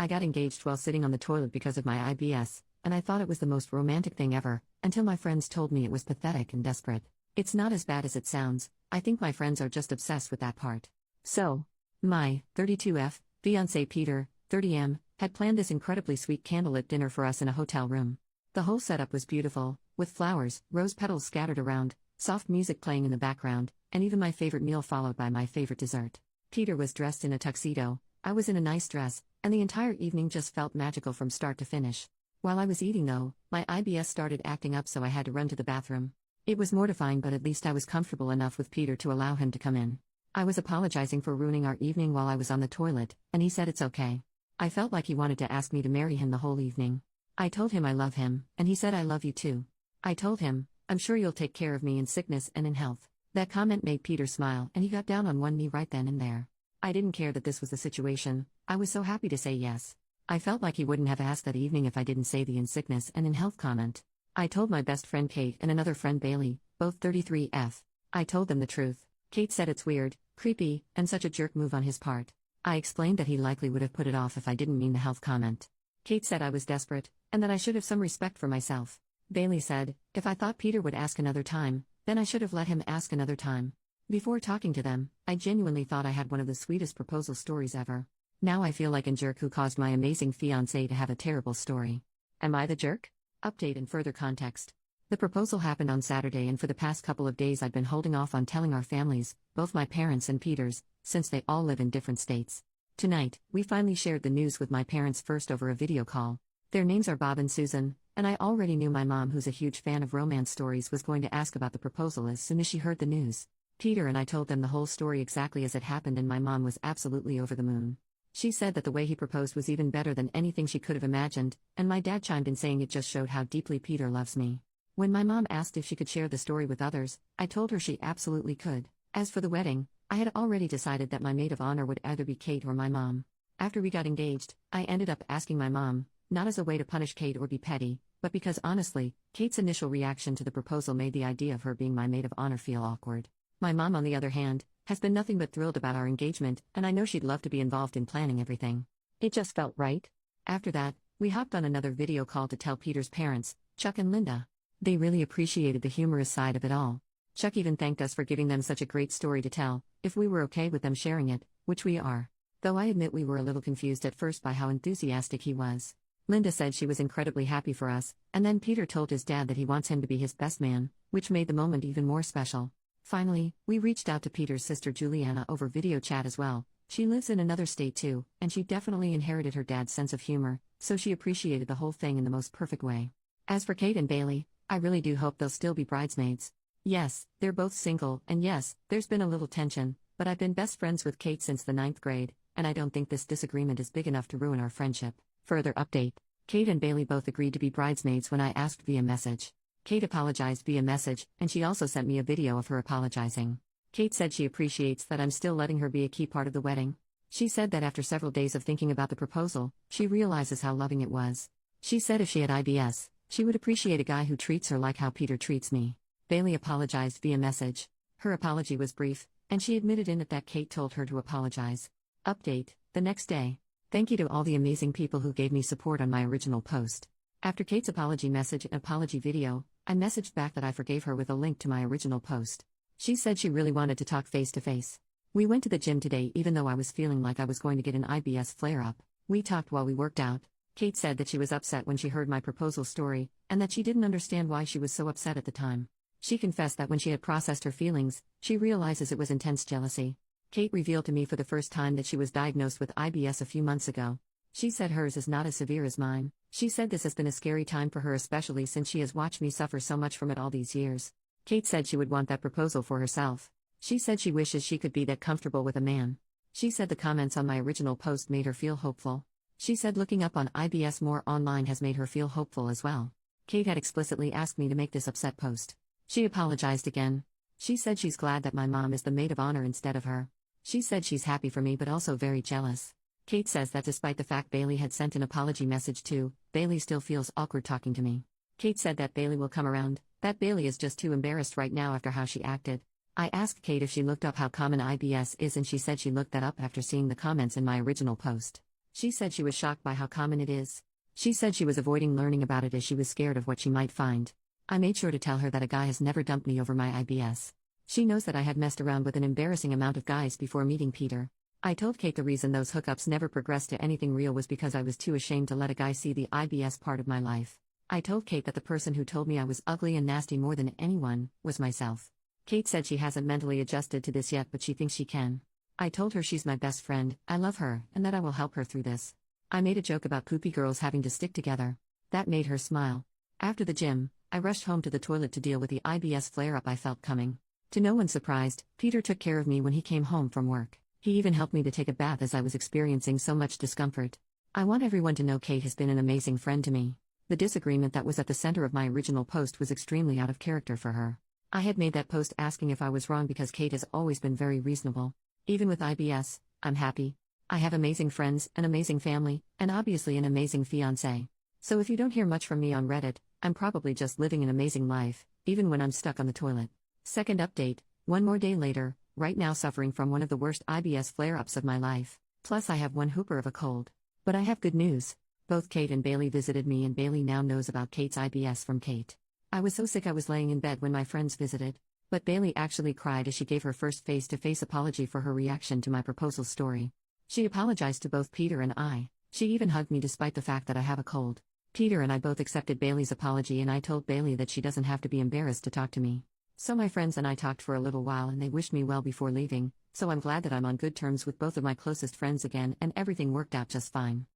I got engaged while sitting on the toilet because of my IBS, and I thought it was the most romantic thing ever, until my friends told me it was pathetic and desperate. It's not as bad as it sounds. I think my friends are just obsessed with that part. So, my 32F fiancé Peter, 30M, had planned this incredibly sweet candlelit dinner for us in a hotel room. The whole setup was beautiful, with flowers, rose petals scattered around, soft music playing in the background, and even my favorite meal followed by my favorite dessert. Peter was dressed in a tuxedo, I was in a nice dress, and the entire evening just felt magical from start to finish. While I was eating though, my IBS started acting up, so I had to run to the bathroom. It was mortifying, but at least I was comfortable enough with Peter to allow him to come in. I was apologizing for ruining our evening while I was on the toilet, and he said it's okay. I felt like he wanted to ask me to marry him the whole evening. I told him I love him, and he said I love you too. I told him, I'm sure you'll take care of me in sickness and in health. That comment made Peter smile, and he got down on one knee right then and there. I didn't care that this was the situation. I was so happy to say yes. I felt like he wouldn't have asked that evening if I didn't say the in sickness and in health comment. I told my best friend Kate and another friend Bailey, both 33F. I told them the truth. Kate said it's weird, creepy, and such a jerk move on his part. I explained that he likely would have put it off if I didn't mean the health comment. Kate said I was desperate, and that I should have some respect for myself. Bailey said, if I thought Peter would ask another time, then I should have let him ask another time. Before talking to them, I genuinely thought I had one of the sweetest proposal stories ever. Now I feel like a jerk who caused my amazing fiancé to have a terrible story. Am I the jerk? Update and further context. The proposal happened on Saturday, and for the past couple of days I'd been holding off on telling our families, both my parents and Peter's, since they all live in different states. Tonight, we finally shared the news with my parents first over a video call. Their names are Bob and Susan, and I already knew my mom, who's a huge fan of romance stories, was going to ask about the proposal as soon as she heard the news. Peter and I told them the whole story exactly as it happened, and my mom was absolutely over the moon. She said that the way he proposed was even better than anything she could have imagined, and my dad chimed in saying it just showed how deeply Peter loves me. When my mom asked if she could share the story with others, I told her she absolutely could. As for the wedding, I had already decided that my maid of honor would either be Kate or my mom. After we got engaged, I ended up asking my mom, not as a way to punish Kate or be petty, but because honestly, Kate's initial reaction to the proposal made the idea of her being my maid of honor feel awkward. My mom, on the other hand, has been nothing but thrilled about our engagement, and I know she'd love to be involved in planning everything. It just felt right. After that, we hopped on another video call to tell Peter's parents, Chuck and Linda. They really appreciated the humorous side of it all. Chuck even thanked us for giving them such a great story to tell, if we were okay with them sharing it, which we are. Though I admit we were a little confused at first by how enthusiastic he was. Linda said she was incredibly happy for us, and then Peter told his dad that he wants him to be his best man, which made the moment even more special. Finally, we reached out to Peter's sister Juliana over video chat as well. She lives in another state too, and she definitely inherited her dad's sense of humor, so she appreciated the whole thing in the most perfect way. As for Kate and Bailey, I really do hope they'll still be bridesmaids. Yes, they're both single, and yes, there's been a little tension, but I've been best friends with Kate since the 9th grade, and I don't think this disagreement is big enough to ruin our friendship. Further update. Kate and Bailey both agreed to be bridesmaids when I asked via message. Kate apologized via message, and she also sent me a video of her apologizing. Kate said she appreciates that I'm still letting her be a key part of the wedding. She said that after several days of thinking about the proposal, she realizes how loving it was. She said if she had IBS, she would appreciate a guy who treats her like how Peter treats me. Bailey apologized via message. Her apology was brief, and she admitted in it that Kate told her to apologize. Update, the next day. Thank you to all the amazing people who gave me support on my original post. After Kate's apology message and apology video, I messaged back that I forgave her with a link to my original post. She said she really wanted to talk face to face. We went to the gym today even though I was feeling like I was going to get an IBS flare-up. We talked while we worked out. Kate said that she was upset when she heard my proposal story, and that she didn't understand why she was so upset at the time. She confessed that when she had processed her feelings, she realizes it was intense jealousy. Kate revealed to me for the first time that she was diagnosed with IBS a few months ago. She said hers is not as severe as mine. She said this has been a scary time for her, especially since she has watched me suffer so much from it all these years. Kate said she would want that proposal for herself. She said she wishes she could be that comfortable with a man. She said the comments on my original post made her feel hopeful. She said looking up on IBS more online has made her feel hopeful as well. Kate had explicitly asked me to make this upset post. She apologized again. She said she's glad that my mom is the maid of honor instead of her. She said she's happy for me but also very jealous. Kate says that despite the fact Bailey had sent an apology message too, Bailey still feels awkward talking to me. Kate said that Bailey will come around, that Bailey is just too embarrassed right now after how she acted. I asked Kate if she looked up how common IBS is, and she said she looked that up after seeing the comments in my original post. She said she was shocked by how common it is. She said she was avoiding learning about it as she was scared of what she might find. I made sure to tell her that a guy has never dumped me over my IBS. She knows that I had messed around with an embarrassing amount of guys before meeting Peter. I told Kate the reason those hookups never progressed to anything real was because I was too ashamed to let a guy see the IBS part of my life. I told Kate that the person who told me I was ugly and nasty more than anyone was myself. Kate said she hasn't mentally adjusted to this yet, but she thinks she can. I told her she's my best friend, I love her, and that I will help her through this. I made a joke about poopy girls having to stick together. That made her smile. After the gym, I rushed home to the toilet to deal with the IBS flare-up I felt coming. To no one's surprise, Peter took care of me when he came home from work. He even helped me to take a bath as I was experiencing so much discomfort. I want everyone to know Kate has been an amazing friend to me. The disagreement that was at the center of my original post was extremely out of character for her. I had made that post asking if I was wrong because Kate has always been very reasonable. Even with IBS, I'm happy. I have amazing friends, an amazing family, and obviously an amazing fiancé. So if you don't hear much from me on Reddit, I'm probably just living an amazing life, even when I'm stuck on the toilet. Second update, one more day later, right now suffering from one of the worst IBS flare-ups of my life. Plus I have one hooper of a cold. But I have good news. Both Kate and Bailey visited me, and Bailey now knows about Kate's IBS from Kate. I was so sick I was laying in bed when my friends visited. But Bailey actually cried as she gave her first face-to-face apology for her reaction to my proposal story. She apologized to both Peter and I. She even hugged me despite the fact that I have a cold. Peter and I both accepted Bailey's apology, and I told Bailey that she doesn't have to be embarrassed to talk to me. So my friends and I talked for a little while and they wished me well before leaving, so I'm glad that I'm on good terms with both of my closest friends again and everything worked out just fine.